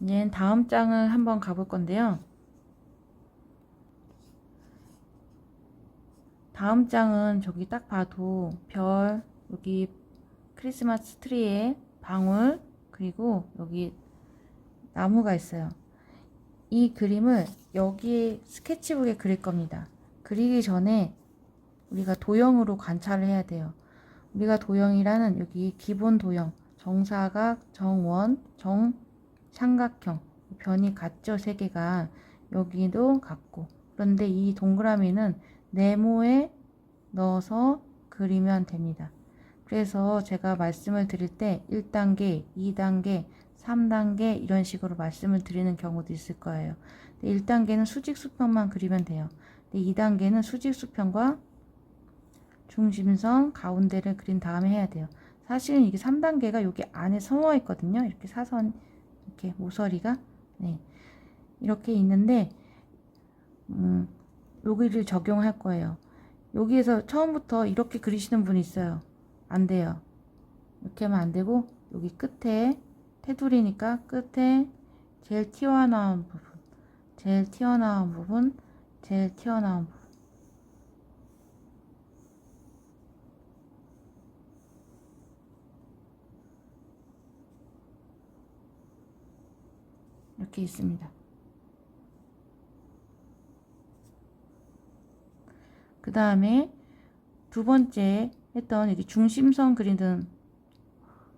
이제 다음 장을 한번 가볼 건데요. 다음 장은 저기 딱 봐도 별, 여기 크리스마스 트리에 방울, 그리고 여기 나무가 있어요. 이 그림을 여기 스케치북에 그릴 겁니다. 그리기 전에 우리가 도형으로 관찰을 해야 돼요. 우리가 도형이라는 여기 기본 도형, 정사각, 정원, 정삼각형, 변이 같죠? 세 개가. 여기도 같고. 그런데 이 동그라미는 네모에 넣어서 그리면 됩니다. 그래서 제가 말씀을 드릴 때 1단계, 2단계, 3단계 이런 식으로 말씀을 드리는 경우도 있을 거예요. 1단계는 수직 수평만 그리면 돼요. 2단계는 수직 수평과 중심선 가운데를 그린 다음에 해야 돼요. 사실은 이게 3단계가 여기 안에 숨어 있거든요. 이렇게 사선, 이렇게 모서리가. 네. 이렇게 있는데, 여기를 적용할 거예요. 여기에서 처음부터 이렇게 그리시는 분이 있어요. 안 돼요. 이렇게 하면 안 되고, 여기 끝에, 테두리니까 끝에 제일 튀어나온 부분, 제일 튀어나온 부분, 제일 튀어나온 부분. 이렇게 있습니다. 그 다음에 두 번째 했던 여기 중심선 그리는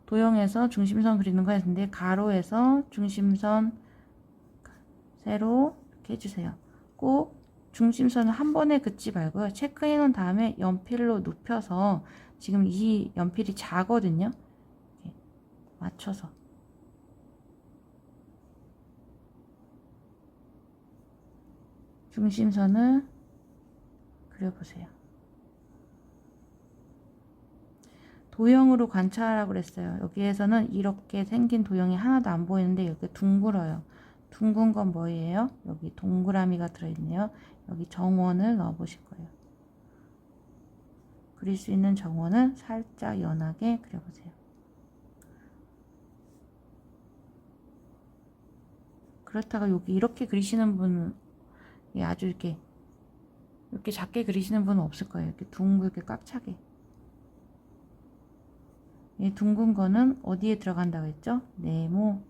도형에서 중심선 그리는 거 했는데 가로에서 중심선 세로 이렇게 해주세요. 꼭 중심선을 한 번에 긋지 말고요. 체크해 놓은 다음에 연필로 눕혀서 지금 이 연필이 작거든요. 이렇게 맞춰서 중심선을 그려보세요. 도형으로 관찰하라고 그랬어요. 여기에서는 이렇게 생긴 도형이 하나도 안 보이는데 여기 둥글어요. 둥근 건 뭐예요? 여기 동그라미가 들어있네요. 여기 정원을 넣어 보실 거예요. 그릴 수 있는 정원을 살짝 연하게 그려보세요. 그렇다가 여기 이렇게 그리시는 분은 아주 이렇게 작게 그리시는 분은 없을 거예요. 이렇게 둥글게 꽉 차게. 이 둥근 거는 어디에 들어간다고 했죠? 네모.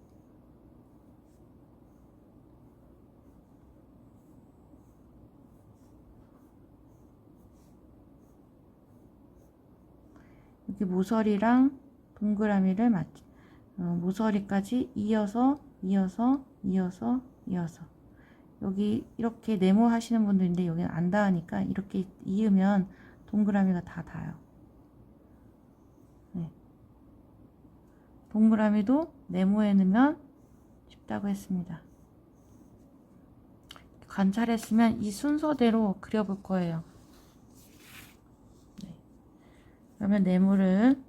여기 모서리랑 동그라미를 모서리까지 이어서 여기 이렇게 네모 하시는 분들인데 여기는 안 닿으니까 이렇게 이으면 동그라미가 다 닿아요. 네. 동그라미도 네모에 넣으면 쉽다고 했습니다. 관찰했으면 이 순서대로 그려볼 거예요. 네. 그러면 네모를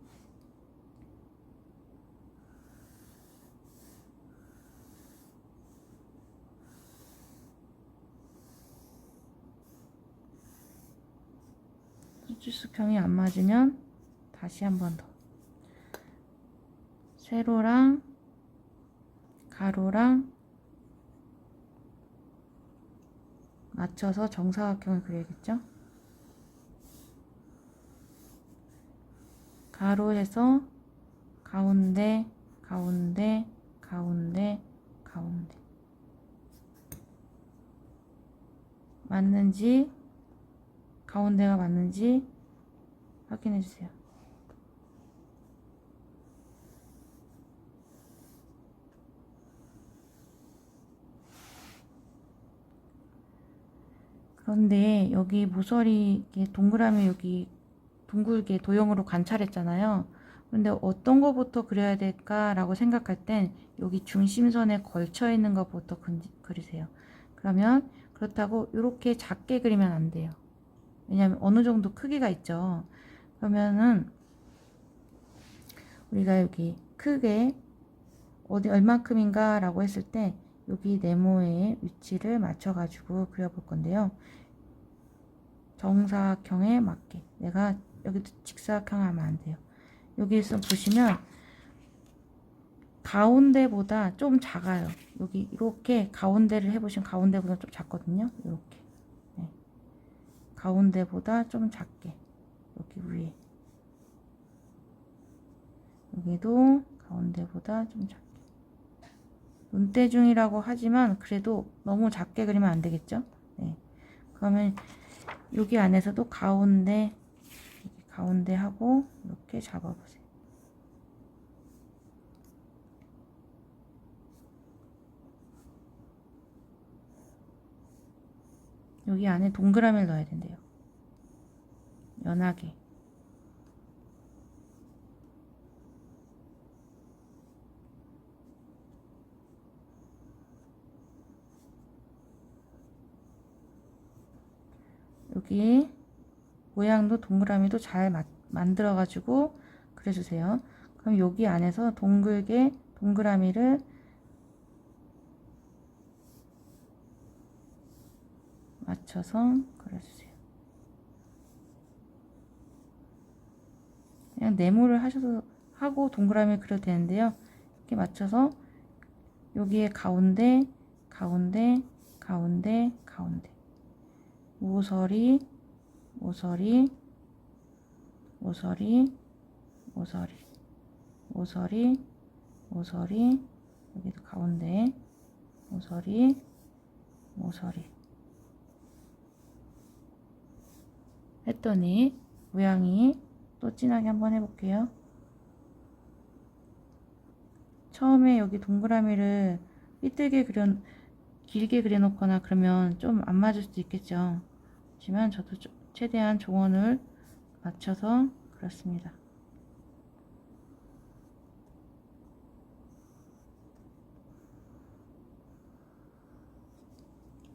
수직수평이 안 맞으면 다시 한 번 더 세로랑 가로랑 맞춰서 정사각형을 그려야겠죠? 가로에서 가운데 맞는지 가운데가 맞는지 확인해 주세요. 그런데 여기 모서리 동그라미 여기 둥글게 도형으로 관찰했잖아요. 근데 어떤 거부터 그려야 될까라고 생각할 땐 여기 중심선에 걸쳐 있는 것부터 그리세요. 그러면 그렇다고 이렇게 작게 그리면 안 돼요. 왜냐하면 어느 정도 크기가 있죠. 그러면은 우리가 여기 크게 어디 얼만큼인가 라고 했을 때 여기 네모의 위치를 맞춰 가지고 그려볼 건데요. 정사각형에 맞게 내가 여기도 직사각형 하면 안 돼요. 여기서 보시면 가운데보다 좀 작아요. 여기 이렇게 가운데를 해보시면 가운데보다 좀 작거든요. 이렇게. 네. 가운데보다 좀 작게. 여기 위에. 여기도 가운데보다 좀 작게. 눈대중이라고 하지만 그래도 너무 작게 그리면 안 되겠죠? 네. 그러면 여기 안에서도 가운데 하고 이렇게 잡아보세요. 여기 안에 동그라미를 넣어야 된대요. 연하게. 여기 모양도 동그라미도 잘 만들어 가지고 그려주세요. 그럼 여기 안에서 동글게 동그라미를 맞춰서 그려주세요. 그냥 네모를 하고 동그라미 그려도 되는데요. 이렇게 맞춰서 여기에 가운데 모서리 여기도 가운데 모서리 했더니 모양이 또 진하게 한번 해볼게요. 처음에 여기 동그라미를 삐뚤게 길게 그려놓거나 그러면 좀 안 맞을 수도 있겠죠. 하지만 저도 최대한 조언을 맞춰서 그렸습니다.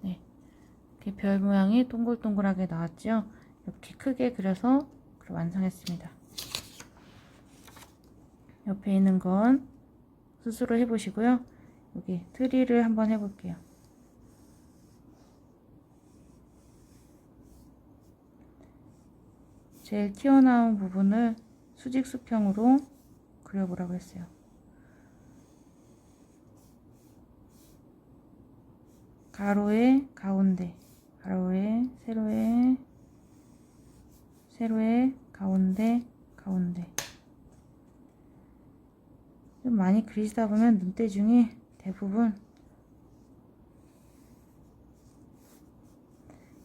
네, 이렇게 별 모양이 동글동글하게 나왔죠. 이렇게 크게 그려서 완성했습니다. 옆에 있는 건 스스로 해보시고요. 여기 트리를 한번 해볼게요. 제일 튀어나온 부분을 수직 수평으로 그려보라고 했어요. 가로의 가운데, 세로의 가운데. 좀 많이 그리시다 보면 눈대중이 대부분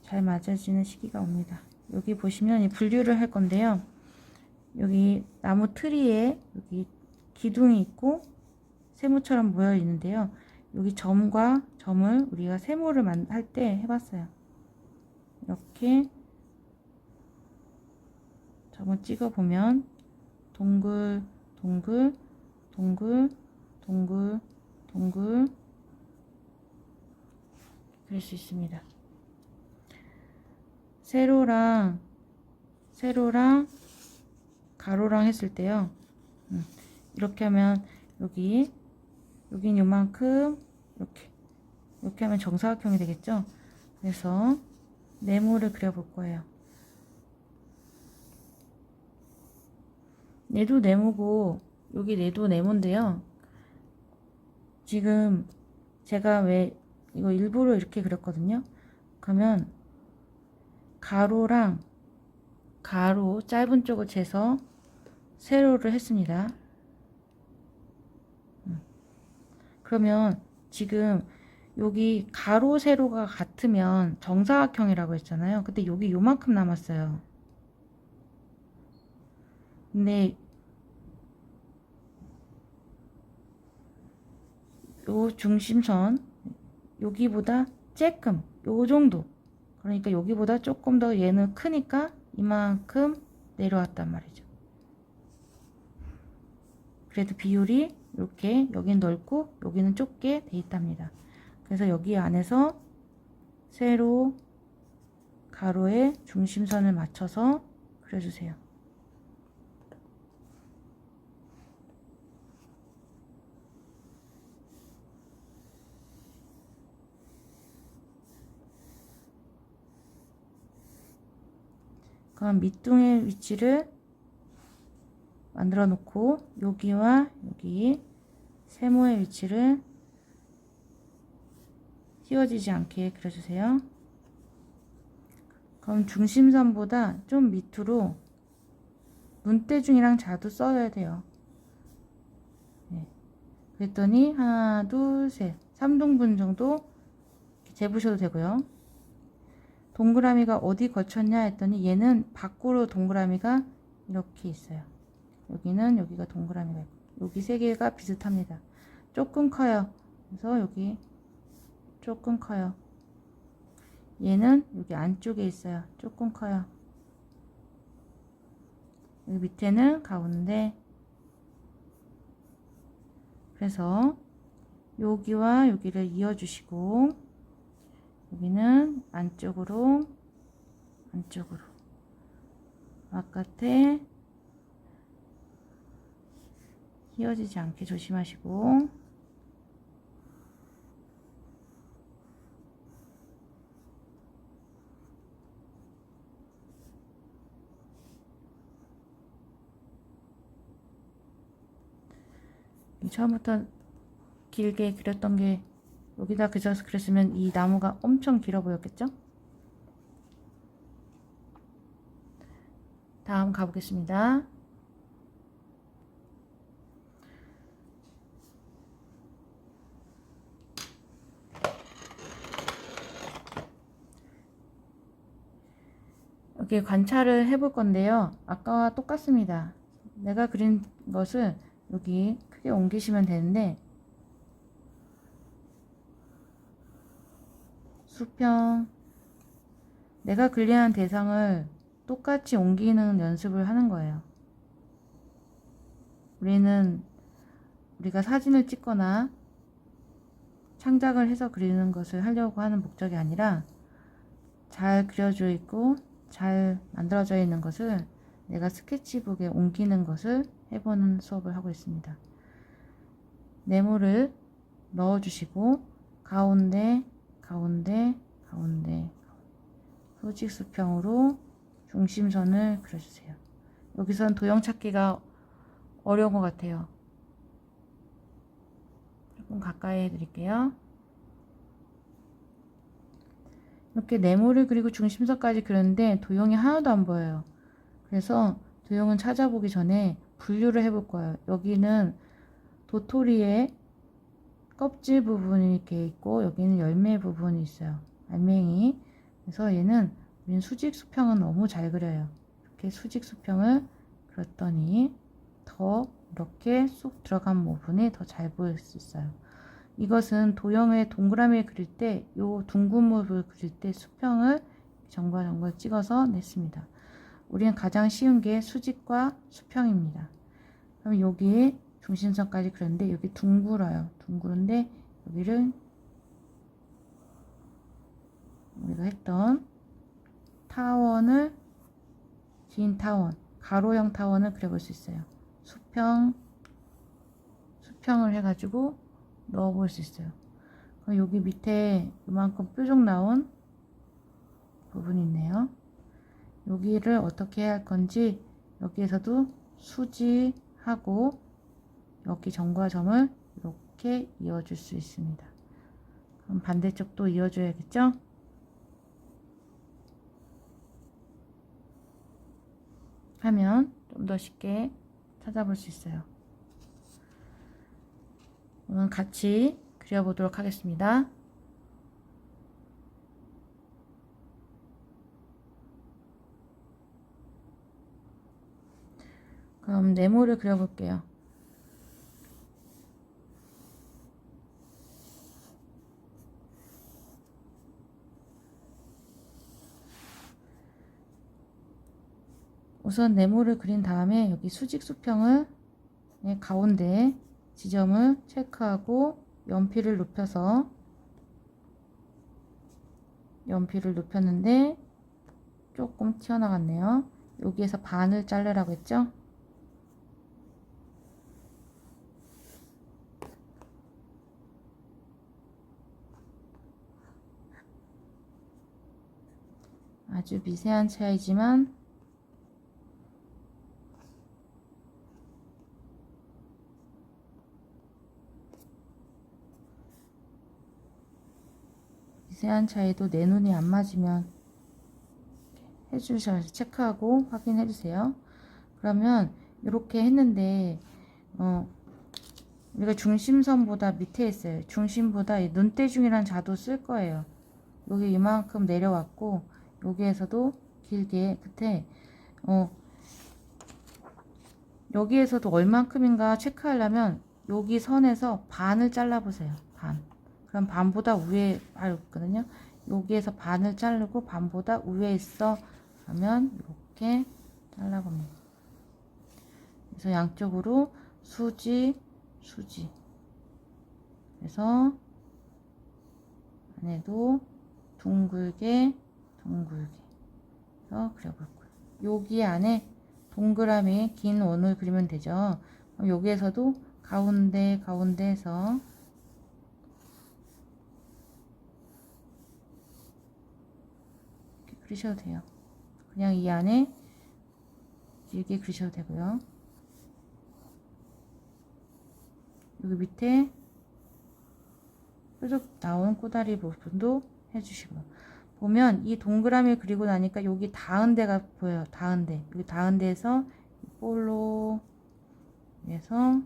잘 맞아지는 시기가 옵니다. 여기 보시면 이 분류를 할 건데요. 여기 나무 트리에 여기 기둥이 있고 세모처럼 모여 있는데요. 여기 점과 점을 우리가 세모를 할 때 해봤어요. 이렇게 점을 찍어 보면 동글 그릴 수 있습니다. 세로랑 가로랑 했을 때요. 이렇게 하면 여긴 요만큼 이렇게 하면 정사각형이 되겠죠. 그래서 네모를 그려볼 거예요. 얘도 네모고 여기 얘도 네모인데요. 지금 제가 왜 이거 일부러 이렇게 그렸거든요. 그러면 가로 짧은 쪽을 재서 세로를 했습니다. 그러면 지금 여기 가로 세로가 같으면 정사각형이라고 했잖아요. 근데 여기 요만큼 남았어요. 근데 요 중심선 여기보다 조금 요 정도, 그러니까 여기보다 조금 더 얘는 크니까 이만큼 내려왔단 말이죠. 그래도 비율이 이렇게 여기는 넓고 여기는 좁게 돼 있답니다. 그래서 여기 안에서 세로 가로의 중심선을 맞춰서 그려주세요. 그럼 밑둥의 위치를 만들어 놓고 여기와 여기 세모의 위치를 휘어지지 않게 그려주세요. 그럼 중심선보다 좀 밑으로 눈대중이랑 자도 써야 돼요. 네. 그랬더니 하나, 둘, 셋, 3등분 정도 재보셔도 되고요. 동그라미가 어디 거쳤냐 했더니 얘는 밖으로 동그라미가 이렇게 있어요. 여기는 여기가 동그라미가 있고 여기 세 개가 비슷합니다. 조금 커요. 그래서 여기 조금 커요. 얘는 여기 안쪽에 있어요. 조금 커요. 여기 밑에는 가운데. 그래서 여기와 여기를 이어주시고 여기는 안쪽으로 바깥에 휘어지지 않게 조심하시고 처음부터 길게 그렸던 게 여기다 그려서 그렸으면 이 나무가 엄청 길어 보였겠죠? 다음 가보겠습니다. 이렇게 관찰을 해볼 건데요. 아까와 똑같습니다. 내가 그린 것을 여기 크게 옮기시면 되는데 수평 내가 그리는 대상을 똑같이 옮기는 연습을 하는 거예요. 우리가 사진을 찍거나 창작을 해서 그리는 것을 하려고 하는 목적이 아니라 잘 그려져 있고 잘 만들어져 있는 것을 내가 스케치북에 옮기는 것을 해보는 수업을 하고 있습니다. 네모를 넣어주시고 가운데 수직 수평으로 중심선을 그려주세요. 여기선 도형 찾기가 어려운 것 같아요. 조금 가까이 해드릴게요. 이렇게 네모를 그리고 중심선까지 그렸는데 도형이 하나도 안 보여요. 그래서 도형은 찾아보기 전에 분류를 해볼 거예요. 여기는 도토리의 껍질 부분이 이렇게 있고 여기는 열매 부분이 있어요. 알맹이. 그래서 얘는 우리는 수직 수평은 너무 잘 그려요. 이렇게 수직 수평을 그렸더니 더 이렇게 쏙 들어간 부분이 더 잘 보일 수 있어요. 이것은 도형의 동그라미를 그릴 때 요 둥근목을 그릴 때 수평을 정과 찍어서 냈습니다. 우리는 가장 쉬운 게 수직과 수평입니다. 그럼 여기 중심선까지 그렸는데 여기 둥글어요. 둥그런데 여기를 우리가 했던 긴 타원, 가로형 타원을 그려볼 수 있어요. 수평을 해가지고 넣어볼 수 있어요. 그럼 여기 밑에 이만큼 뾰족 나온 부분이 있네요. 여기를 어떻게 해야 할 건지 여기에서도 수지하고 여기 점과 점을 이렇게 이어줄 수 있습니다. 그럼 반대쪽도 이어줘야겠죠? 하면 좀 더 쉽게 찾아볼 수 있어요. 오늘 같이 그려보도록 하겠습니다. 그럼 네모를 그려볼게요. 우선 네모를 그린 다음에 여기 수직 수평을 가운데 지점을 체크하고 연필을 눕혔는데 조금 튀어나갔네요. 여기에서 반을 자르라고 했죠? 아주 미세한 차이지만 미세한 차이도 내 눈이 안 맞으면 해주셔서 체크하고 확인해 주세요. 그러면 이렇게 했는데 우리가 중심선보다 밑에 있어요. 중심보다 이 눈대중이란 자도 쓸 거예요. 여기 이만큼 내려왔고 여기에서도 길게 끝에 여기에서도 얼만큼인가 체크하려면 여기 선에서 반을 잘라 보세요. 반. 그럼 반보다 위에 있거든요. 여기에서 반을 자르고 반보다 위에 있어 하면 이렇게 잘라봅니다. 그래서 양쪽으로 수지 그래서 안에도 둥글게 해서 그려볼 거예요. 여기 안에 동그라미 긴 원을 그리면 되죠. 그럼 여기에서도 가운데에서 이렇게 그리셔도 돼요. 그냥 이 안에 길게 그리셔도 되고요. 여기 밑에 뾰족 나온 꼬다리 부분도 해주시고 보면 이 동그라미 그리고 나니까 여기 닿은 데가 보여요. 닿은 데. 여기 닿은 데에서 볼로 해서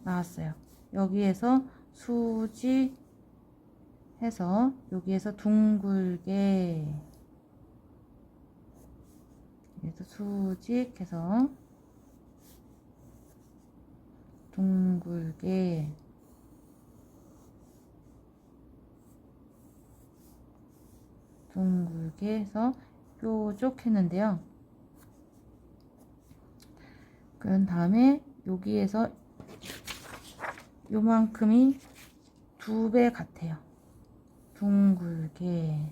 나왔어요. 여기에서 수지 해서 여기에서 둥글게 여기서 수직해서 둥글게 해서 뾰족했는데요. 그런 다음에 여기에서 요만큼이 2배 같아요. 둥글게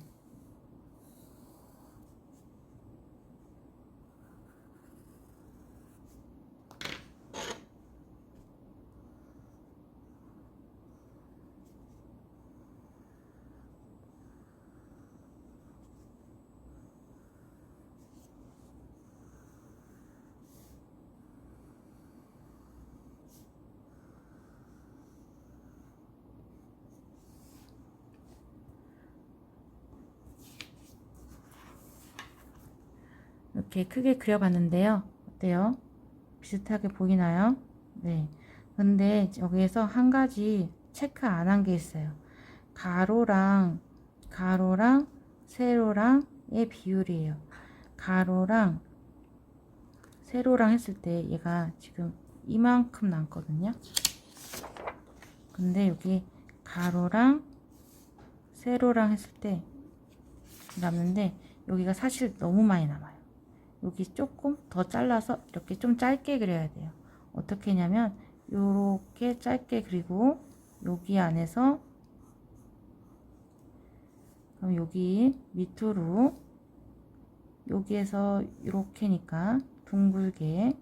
이렇게 크게 그려봤는데요. 어때요? 비슷하게 보이나요? 네. 근데 여기에서 한 가지 체크 안 한 게 있어요. 가로랑 세로랑의 비율이에요. 가로랑 세로랑 했을 때 얘가 지금 이만큼 남거든요. 근데 여기 가로랑 세로랑 했을 때 남는데 여기가 사실 너무 많이 남아요. 여기 조금 더 잘라서 이렇게 좀 짧게 그려야 돼요. 어떻게 했냐면 이렇게 짧게 그리고 여기 안에서 그럼 여기 밑으로 여기에서 이렇게니까 둥글게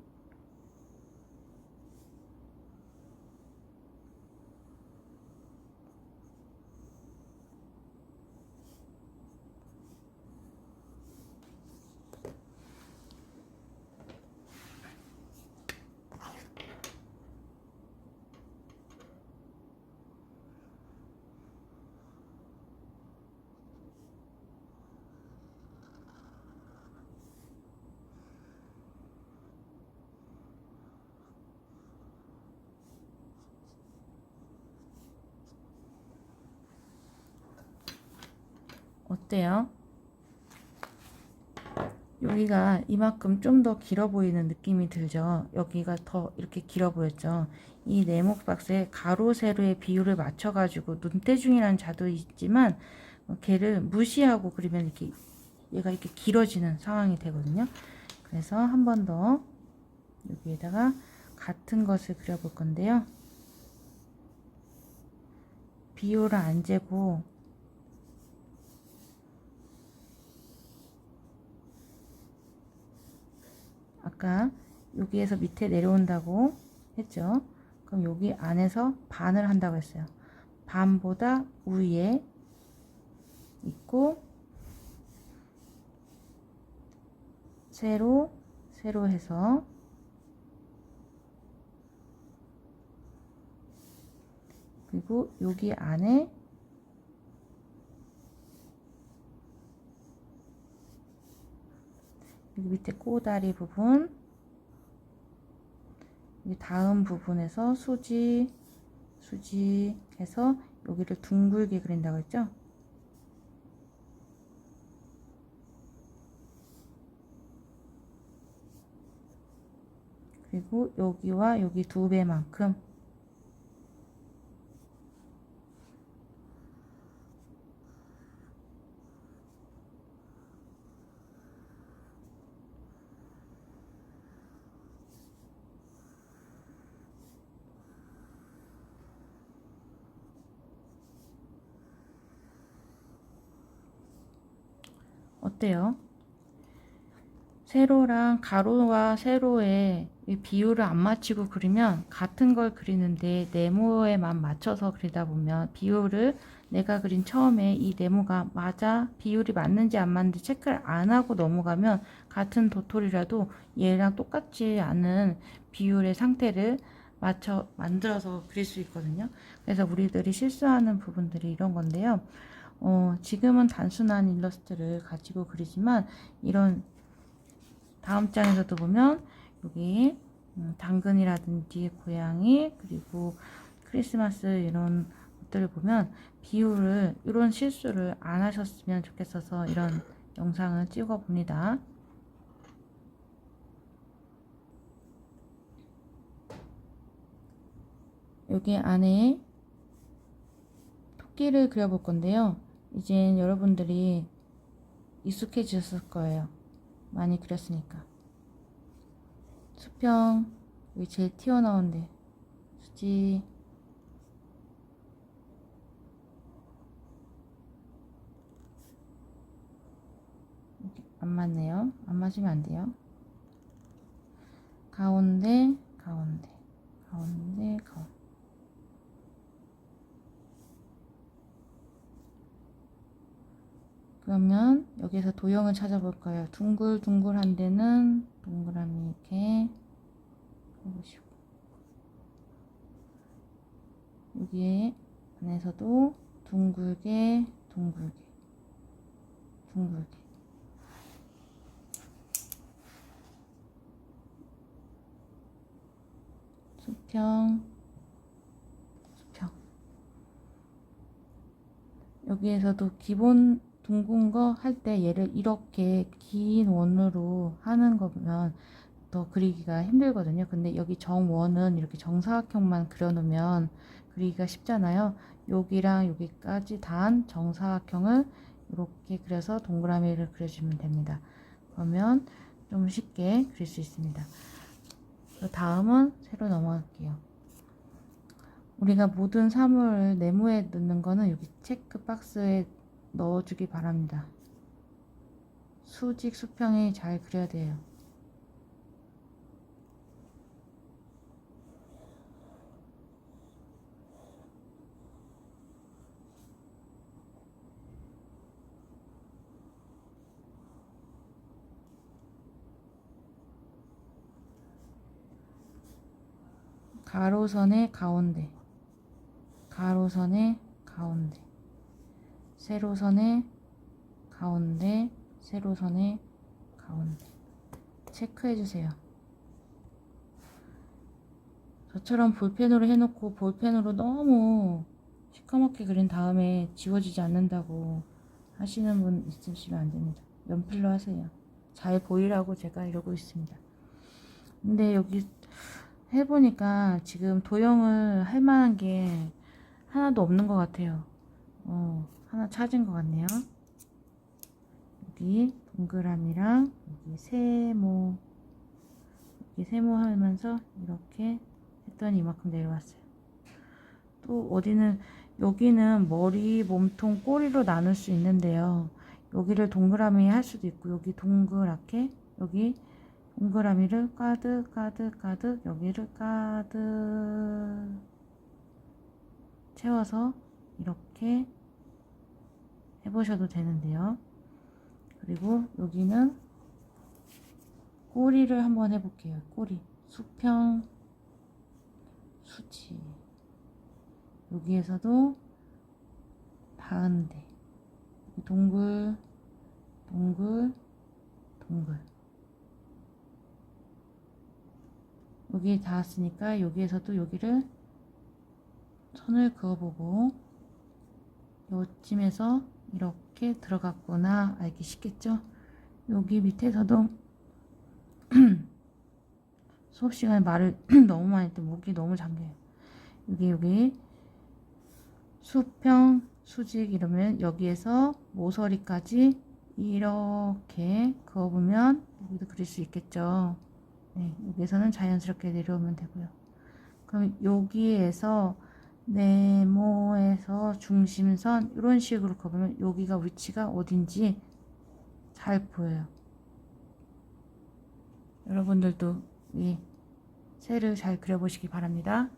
어때요? 여기가 이만큼 좀 더 길어 보이는 느낌이 들죠. 여기가 더 이렇게 길어 보였죠. 이 네모 박스에 가로 세로의 비율을 맞춰 가지고 눈대중이라는 자도 있지만 걔를 무시하고 그리면 이렇게 얘가 이렇게 길어지는 상황이 되거든요. 그래서 한 번 더 여기에다가 같은 것을 그려 볼 건데요. 비율을 안 재고 아까 여기에서 밑에 내려온다고 했죠. 그럼 여기 안에서 반을 한다고 했어요. 반보다 위에 있고 세로 해서 그리고 여기 안에 여기 밑에 꼬다리 부분, 이 다음 부분에서 수지 해서 여기를 둥글게 그린다고 했죠? 그리고 여기와 여기 2배만큼 어때요? 세로랑 가로와 세로의 이 비율을 안 맞추고 그리면 같은 걸 그리는데 네모에만 맞춰서 그리다 보면 비율을 내가 그린 처음에 이 네모가 맞아 비율이 맞는지 안 맞는지 체크를 안 하고 넘어가면 같은 도토리라도 얘랑 똑같지 않은 비율의 상태를 만들어서 그릴 수 있거든요. 그래서 우리들이 실수하는 부분들이 이런 건데요. 지금은 단순한 일러스트를 가지고 그리지만 이런 다음 장에서도 보면 여기 당근이라든지 고양이 그리고 크리스마스 이런 것들을 보면 비율을 이런 실수를 안 하셨으면 좋겠어서 이런 영상을 찍어 봅니다. 여기 안에 토끼를 그려볼 건데요. 이젠 여러분들이 익숙해지셨을 거예요. 많이 그렸으니까. 수평 여기 제일 튀어나온 데 수지 안 맞네요. 안 맞으면 안 돼요. 가운데 가운데 가운데 가운데 그러면 여기서 도형을 찾아볼 거예요. 둥글둥글한 데는 동그라미 이렇게 해보시고 여기에 안에서도 둥글게 둥글게 둥글게 수평 수평 여기에서도 기본 둥근 거 할 때 얘를 이렇게 긴 원으로 하는 거면 더 그리기가 힘들거든요. 근데 여기 정원은 이렇게 정사각형만 그려놓으면 그리기가 쉽잖아요. 여기랑 여기까지 단 정사각형을 이렇게 그려서 동그라미를 그려주면 됩니다. 그러면 좀 쉽게 그릴 수 있습니다. 다음은 새로 넘어갈게요. 우리가 모든 사물을 네모에 넣는 거는 여기 체크 박스에 넣어주기 바랍니다. 수직 수평이 잘 그려야 돼요. 가로선의 가운데 가로선의 가운데 세로선의 가운데 세로선의 가운데 체크해 주세요. 저처럼 볼펜으로 해놓고 볼펜으로 너무 시커멓게 그린 다음에 지워지지 않는다고 하시는 분 있으시면 안 됩니다. 연필로 하세요. 잘 보이라고 제가 이러고 있습니다. 근데 여기 해보니까 지금 도형을 할 만한 게 하나도 없는 것 같아요. 하나 찾은 것 같네요. 여기 동그라미랑 여기 세모 여기 세모 하면서 이렇게 했더니 이만큼 내려왔어요. 또 어디는 여기는 머리, 몸통, 꼬리로 나눌 수 있는데요. 여기를 동그라미 할 수도 있고 여기 동그랗게 여기 동그라미를 가득 가득 가득 여기를 가득 채워서 이렇게 해보셔도 되는데요. 그리고 여기는 꼬리를 한번 해볼게요. 꼬리 수평 수지 여기에서도 가운데 동글 동글 동글 여기 닿았으니까 여기에서도 여기를 선을 그어보고 요쯤에서 이렇게 들어갔구나 알기 쉽겠죠? 여기 밑에서도 수업 시간에 말을 너무 많이 했더니 목이 너무 잠겨요. 여기 수평, 수직 이러면 여기에서 모서리까지 이렇게 그어보면 여기도 그릴 수 있겠죠. 네, 여기에서는 자연스럽게 내려오면 되고요. 그럼 여기에서 네모에서 중심선 이런 식으로 그어보면 여기가 위치가 어딘지 잘 보여요. 여러분들도 이 새를 잘 그려보시기 바랍니다.